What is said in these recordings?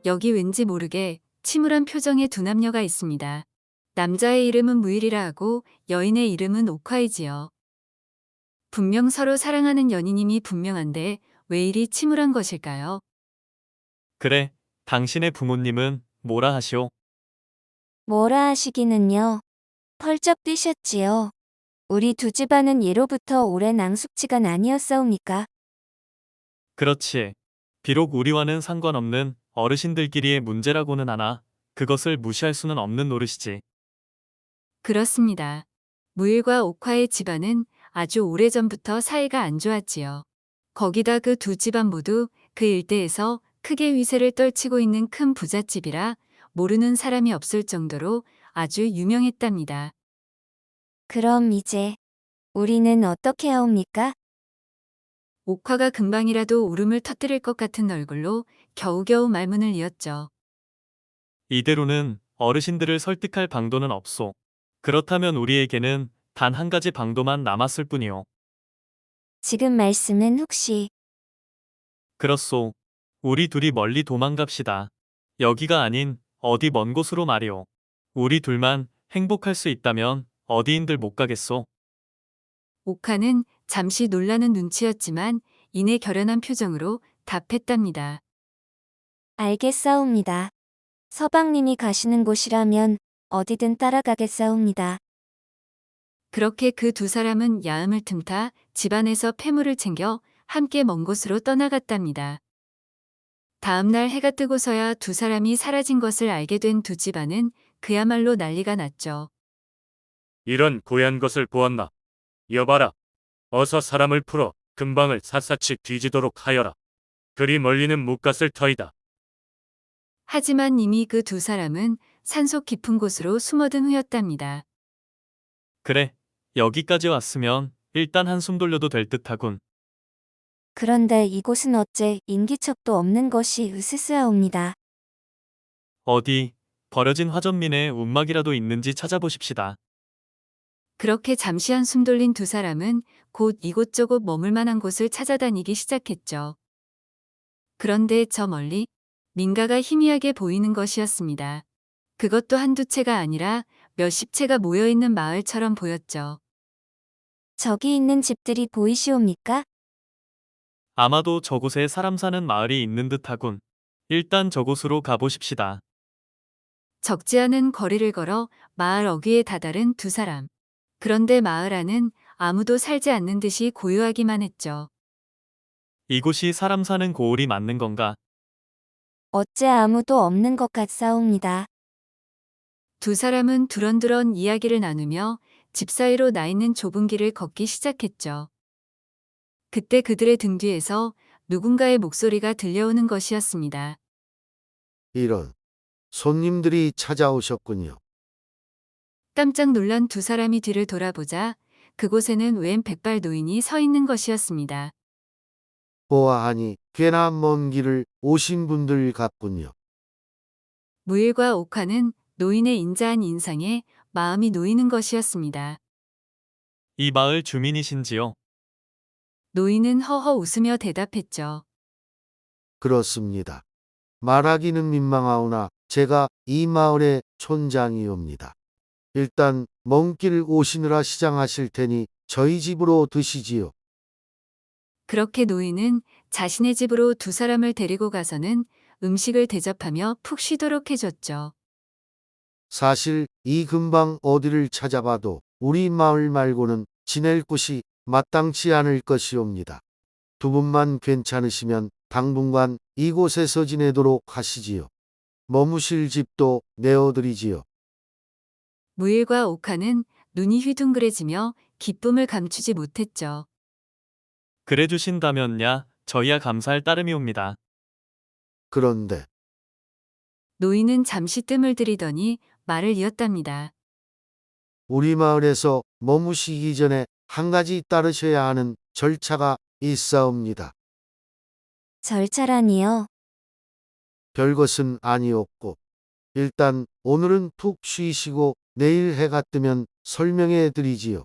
여기 왠지 모르게 침울한 표정의 두 남녀가 있습니다. 남자의 이름은 무일이라 하고 여인의 이름은 옥화이지요. 분명 서로 사랑하는 연인임이 분명한데 왜 이리 침울한 것일까요? 그래, 당신의 부모님은 뭐라 하시오? 뭐라 하시기는요. 펄쩍 뛰셨지요. 우리 두 집안은 예로부터 오랜 앙숙지간 아니었사옵니까? 그렇지. 비록 우리와는 상관없는 어르신들끼리의 문제라고는 하나 그것을 무시할 수는 없는 노릇이지. 그렇습니다. 무일과 옥화의 집안은 아주 오래전부터 사이가 안 좋았지요. 거기다 그 두 집안 모두 그 일대에서 크게 위세를 떨치고 있는 큰 부잣집이라 모르는 사람이 없을 정도로 아주 유명했답니다. 그럼 이제 우리는 어떻게 하옵니까? 옥화가 금방이라도 울음을 터뜨릴 것 같은 얼굴로 겨우겨우 말문을 이었죠. 이대로는 어르신들을 설득할 방도는 없소. 그렇다면 우리에게는 단 한 가지 방도만 남았을 뿐이오. 지금 말씀은 혹시 그렇소. 우리 둘이 멀리 도망갑시다. 여기가 아닌 어디 먼 곳으로 말이오. 우리 둘만 행복할 수 있다면 어디인들 못 가겠소. 옥화는 잠시 놀라는 눈치였지만 이내 결연한 표정으로 답했답니다. 알겠사옵니다. 서방님이 가시는 곳이라면 어디든 따라가겠사옵니다. 그렇게 그 두 사람은 야음을 틈타 집안에서 폐물을 챙겨 함께 먼 곳으로 떠나갔답니다. 다음 날 해가 뜨고서야 두 사람이 사라진 것을 알게 된 두 집안은 그야말로 난리가 났죠. 이런 고얀 것을 보았나? 여봐라. 어서 사람을 풀어 금방을 샅샅이 뒤지도록 하여라. 그리 멀리는 못 갔을 터이다. 하지만 이미 그 두 사람은 산속 깊은 곳으로 숨어든 후였답니다. 그래, 여기까지 왔으면 일단 한숨 돌려도 될 듯하군. 그런데 이곳은 어째 인기척도 없는 것이 으스스하옵니다. 어디 버려진 화전민에 움막이라도 있는지 찾아보십시다. 그렇게 잠시 한숨 돌린 두 사람은 곧 이곳저곳 머물 만한 곳을 찾아다니기 시작했죠. 그런데 저 멀리 민가가 희미하게 보이는 것이었습니다. 그것도 한두 채가 아니라 몇십 채가 모여있는 마을처럼 보였죠. 저기 있는 집들이 보이시옵니까? 아마도 저곳에 사람 사는 마을이 있는 듯하군. 일단 저곳으로 가보십시다. 적지 않은 거리를 걸어 마을 어귀에 다다른 두 사람. 그런데 마을 안은 아무도 살지 않는 듯이 고요하기만 했죠. 이곳이 사람 사는 고을이 맞는 건가? 어째 아무도 없는 것 같사옵니다. 두 사람은 두런두런 이야기를 나누며 집 사이로 나 있는 좁은 길을 걷기 시작했죠. 그때 그들의 등 뒤에서 누군가의 목소리가 들려오는 것이었습니다. 이런, 손님들이 찾아오셨군요. 깜짝 놀란 두 사람이 뒤를 돌아보자 그곳에는 웬 백발 노인이 서 있는 것이었습니다. 보아하니 꽤나 먼 길을 오신 분들 같군요. 무일과 옥화는 노인의 인자한 인상에 마음이 놓이는 것이었습니다. 이 마을 주민이신지요? 노인은 허허 웃으며 대답했죠. 그렇습니다. 말하기는 민망하오나 제가 이 마을의 촌장이옵니다. 일단 먼 길 오시느라 시장하실 테니 저희 집으로 드시지요. 그렇게 노인은 자신의 집으로 두 사람을 데리고 가서는 음식을 대접하며 푹 쉬도록 해줬죠. 사실 이 근방 어디를 찾아봐도 우리 마을 말고는 지낼 곳이 마땅치 않을 것이옵니다. 두 분만 괜찮으시면 당분간 이곳에서 지내도록 하시지요. 머무실 집도 내어드리지요. 무일과 옥화는 눈이 휘둥그레지며 기쁨을 감추지 못했죠. 그래 주신다면야 저희야 감사할 따름이옵니다. 그런데 노인은 잠시 뜸을 들이더니 말을 이었답니다. 우리 마을에서 머무시기 전에 한 가지 따르셔야 하는 절차가 있사옵니다. 절차라니요. 별것은 아니었고 일단 오늘은 푹 쉬시고 내일 해가 뜨면 설명해 드리지요.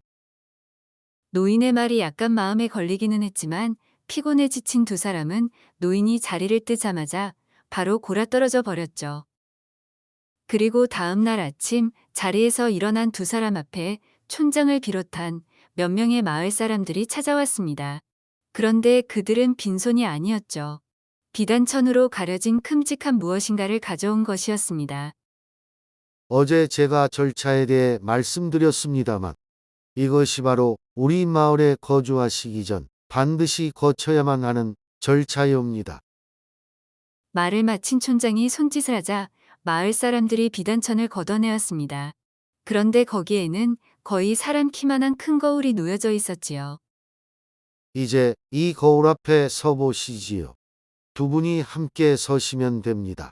노인의 말이 약간 마음에 걸리기는 했지만 피곤해 지친 두 사람은 노인이 자리를 뜨자마자 바로 골아떨어져 버렸죠. 그리고 다음 날 아침 자리에서 일어난 두 사람 앞에 촌장을 비롯한 몇 명의 마을 사람들이 찾아왔습니다. 그런데 그들은 빈손이 아니었죠. 비단천으로 가려진 큼직한 무엇인가를 가져온 것이었습니다. 어제 제가 절차에 대해 말씀드렸습니다만 이것이 바로 우리 마을에 거주하시기 전 반드시 거쳐야만 하는 절차이옵니다. 말을 마친 촌장이 손짓을 하자 마을 사람들이 비단천을 걷어내었습니다. 그런데 거기에는 거의 사람 키만한 큰 거울이 놓여져 있었지요. 이제 이 거울 앞에 서 보시지요. 두 분이 함께 서시면 됩니다.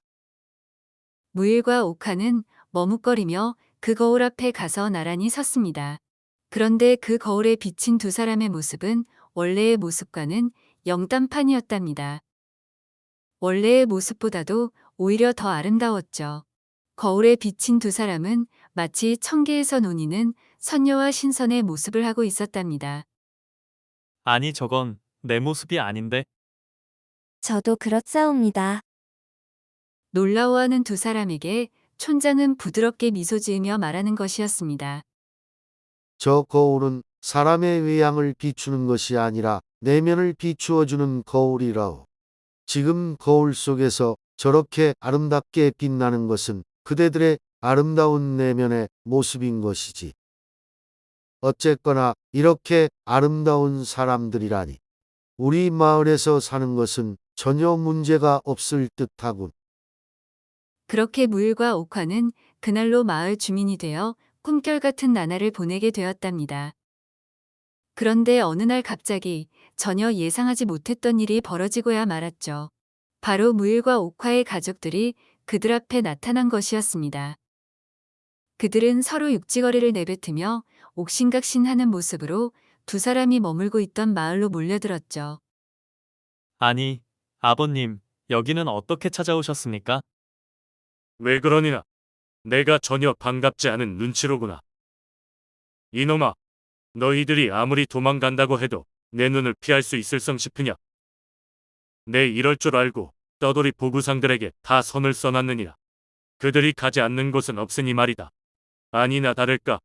무일과 옥화는 머뭇거리며 그 거울 앞에 가서 나란히 섰습니다. 그런데 그 거울에 비친 두 사람의 모습은 원래의 모습과는 영딴판이었답니다. 원래의 모습보다도 오히려 더 아름다웠죠. 거울에 비친 두 사람은 마치 청계에서 논이는 선녀와 신선의 모습을 하고 있었답니다. 아니, 저건 내 모습이 아닌데? 저도 그렇사옵니다. 놀라워하는 두 사람에게 촌장은 부드럽게 미소 지으며 말하는 것이었습니다. 저 거울은 사람의 외양을 비추는 것이 아니라 내면을 비추어주는 거울이라오. 지금 거울 속에서 저렇게 아름답게 빛나는 것은 그대들의 아름다운 내면의 모습인 것이지. 어쨌거나 이렇게 아름다운 사람들이라니. 우리 마을에서 사는 것은 전혀 문제가 없을 듯하군. 그렇게 무일과 옥화는 그날로 마을 주민이 되어 꿈결 같은 나날을 보내게 되었답니다. 그런데 어느 날 갑자기 전혀 예상하지 못했던 일이 벌어지고야 말았죠. 바로 무일과 옥화의 가족들이 그들 앞에 나타난 것이었습니다. 그들은 서로 육지거리를 내뱉으며 옥신각신하는 모습으로 두 사람이 머물고 있던 마을로 몰려들었죠. 아니, 아버님, 여기는 어떻게 찾아오셨습니까? 왜 그러니나? 내가 전혀 반갑지 않은 눈치로구나. 이놈아, 너희들이 아무리 도망간다고 해도 내 눈을 피할 수 있을성 싶으냐? 내 이럴 줄 알고 떠돌이 보부상들에게 다 선을 써놨느니라. 그들이 가지 않는 곳은 없으니 말이다. 아니나 다를까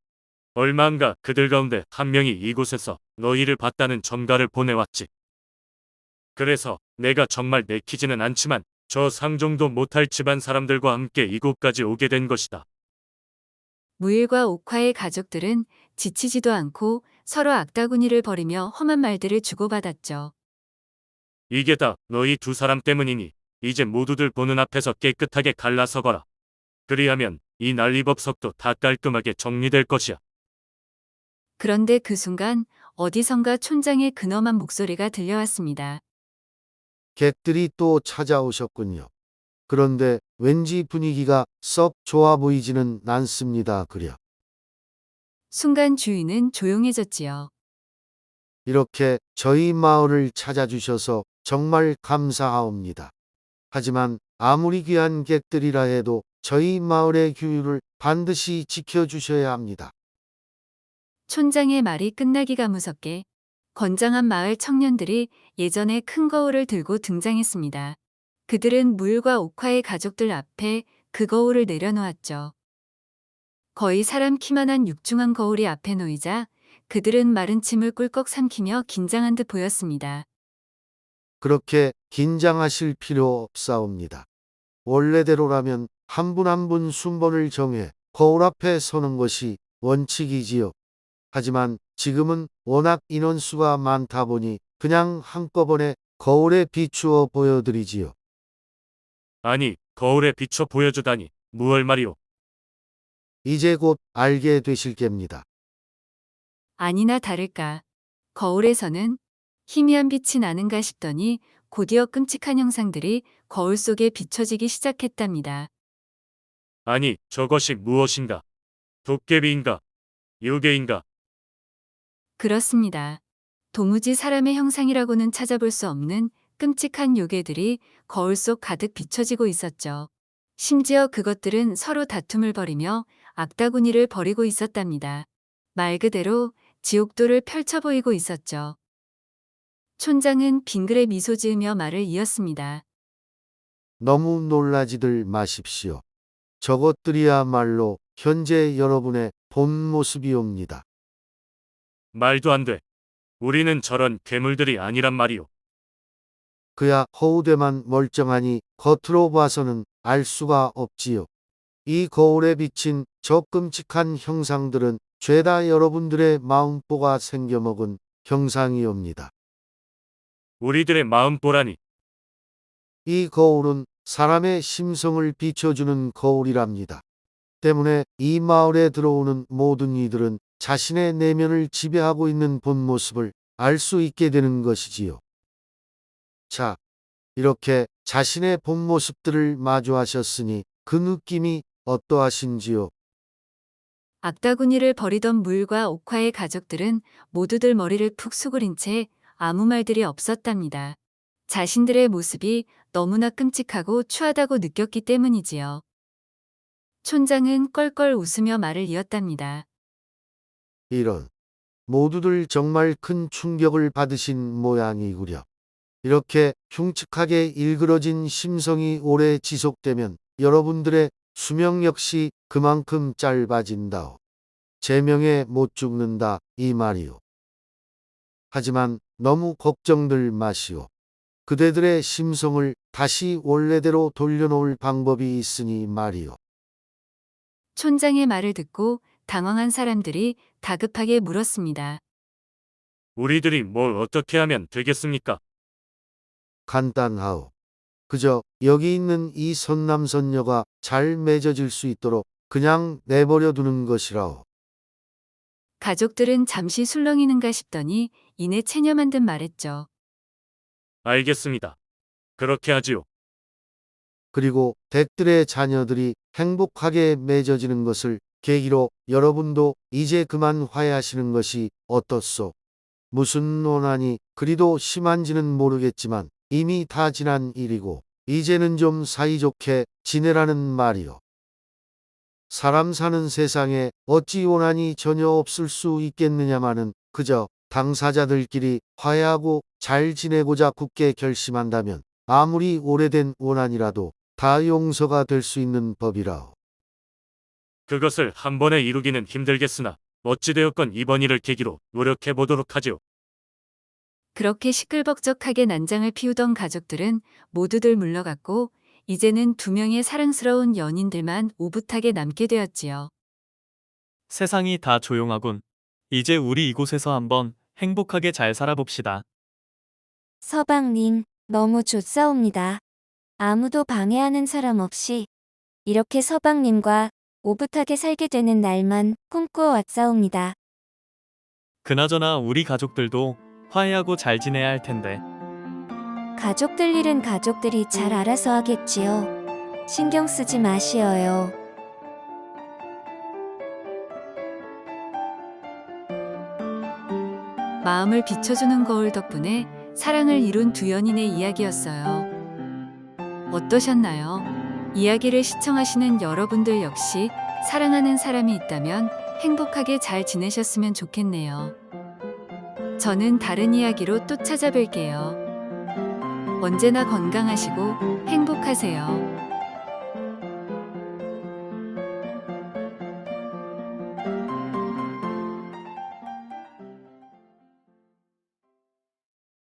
얼마인가 그들 가운데 한 명이 이곳에서 너희를 봤다는 전가를 보내왔지. 그래서 내가 정말 내키지는 않지만 저 상종도 못할 집안 사람들과 함께 이곳까지 오게 된 것이다. 무일과 옥화의 가족들은 지치지도 않고 서로 악다구니를 벌이며 험한 말들을 주고받았죠. 이게 다 너희 두 사람 때문이니 이제 모두들 보는 앞에서 깨끗하게 갈라서거라. 그리하면 이 난리법석도 다 깔끔하게 정리될 것이야. 그런데 그 순간 어디선가 촌장의 근엄한 목소리가 들려왔습니다. 객들이 또 찾아오셨군요. 그런데 왠지 분위기가 썩 좋아 보이지는 않습니다. 그려. 순간 주인은 조용해졌지요. 이렇게 저희 마을을 찾아주셔서 정말 감사하옵니다. 하지만 아무리 귀한 객들이라 해도 저희 마을의 규율을 반드시 지켜주셔야 합니다. 촌장의 말이 끝나기가 무섭게 건장한 마을 청년들이 예전에 큰 거울을 들고 등장했습니다. 그들은 무일과 옥화의 가족들 앞에 그 거울을 내려놓았죠. 거의 사람 키만한 육중한 거울이 앞에 놓이자 그들은 마른 침을 꿀꺽 삼키며 긴장한 듯 보였습니다. 그렇게 긴장하실 필요 없사옵니다. 원래대로라면 한 분 한 분 순번을 정해 거울 앞에 서는 것이 원칙이지요. 하지만 지금은 워낙 인원수가 많다 보니 그냥 한꺼번에 거울에 비추어 보여드리지요. 아니, 거울에 비춰 보여주다니 무얼 말이오. 이제 곧 알게 되실 겁니다. 아니나 다를까 거울에서는 희미한 빛이 나는가 싶더니 곧이어 끔찍한 형상들이 거울 속에 비춰지기 시작했답니다. 아니, 저것이 무엇인가? 도깨비인가? 요괴인가? 그렇습니다. 도무지 사람의 형상이라고는 찾아볼 수 없는 끔찍한 요괴들이 거울 속 가득 비춰지고 있었죠. 심지어 그것들은 서로 다툼을 벌이며 악다구니를 벌이고 있었답니다. 말 그대로 지옥도를 펼쳐 보이고 있었죠. 촌장은 빙그레 미소 지으며 말을 이었습니다. 너무 놀라지들 마십시오. 저것들이야말로 현재 여러분의 본 모습이옵니다. 말도 안 돼. 우리는 저런 괴물들이 아니란 말이오. 그야 허우대만 멀쩡하니 겉으로 봐서는 알 수가 없지요. 이 거울에 비친 저 끔찍한 형상들은 죄다 여러분들의 마음보가 생겨먹은 형상이옵니다. 우리들의 마음 보라니. 이 거울은 사람의 심성을 비춰주는 거울이랍니다. 때문에 이 마을에 들어오는 모든 이들은 자신의 내면을 지배하고 있는 본 모습을 알 수 있게 되는 것이지요. 자, 이렇게 자신의 본 모습들을 마주하셨으니 그 느낌이 어떠하신지요? 악다구니를 벌이던 물과 옥화의 가족들은 모두들 머리를 푹 수그린 채 아무 말들이 없었답니다. 자신들의 모습이 너무나 끔찍하고 추하다고 느꼈기 때문이지요. 촌장은 껄껄 웃으며 말을 이었답니다. 이런, 모두들 정말 큰 충격을 받으신 모양이구려. 이렇게 흉측하게 일그러진 심성이 오래 지속되면 여러분들의 수명 역시 그만큼 짧아진다오. 제명에 못 죽는다 이 말이오. 하지만 너무 걱정들 마시오. 그대들의 심성을 다시 원래대로 돌려놓을 방법이 있으니 말이오. 촌장의 말을 듣고 당황한 사람들이 다급하게 물었습니다. 우리들이 뭘 어떻게 하면 되겠습니까? 간단하오. 그저 여기 있는 이 선남선녀가 잘 맺어질 수 있도록 그냥 내버려 두는 것이라오. 가족들은 잠시 술렁이는가 싶더니 이내 체념한 듯 말했죠. 알겠습니다. 그렇게 하지요. 그리고 댁들의 자녀들이 행복하게 맺어지는 것을 계기로 여러분도 이제 그만 화해하시는 것이 어떻소? 무슨 원한이 그리도 심한지는 모르겠지만 이미 다 지난 일이고 이제는 좀 사이좋게 지내라는 말이요. 사람 사는 세상에 어찌 원한이 전혀 없을 수 있겠느냐마는 그저 당사자들끼리 화해하고 잘 지내고자 굳게 결심한다면 아무리 오래된 원한이라도 다 용서가 될 수 있는 법이라오. 그것을 한 번에 이루기는 힘들겠으나 어찌되었건 이번 일을 계기로 노력해 보도록 하지요. 그렇게 시끌벅적하게 난장을 피우던 가족들은 모두들 물러갔고 이제는 두 명의 사랑스러운 연인들만 오붓하게 남게 되었지요. 세상이 다 조용하군. 이제 우리 이곳에서 한번 행복하게 잘 살아봅시다. 서방님, 너무 좋사옵니다. 아무도 방해하는 사람 없이 이렇게 서방님과 오붓하게 살게 되는 날만 꿈꾸어 왔사옵니다. 그나저나 우리 가족들도 화해하고 잘 지내야 할 텐데. 가족들 일은 가족들이 잘 알아서 하겠지요. 신경 쓰지 마시어요. 마음을 비춰주는 거울 덕분에 사랑을 이룬 두 연인의 이야기였어요. 어떠셨나요? 이야기를 시청하시는 여러분들 역시 사랑하는 사람이 있다면 행복하게 잘 지내셨으면 좋겠네요. 저는 다른 이야기로 또 찾아뵐게요. 언제나 건강하시고 행복하세요.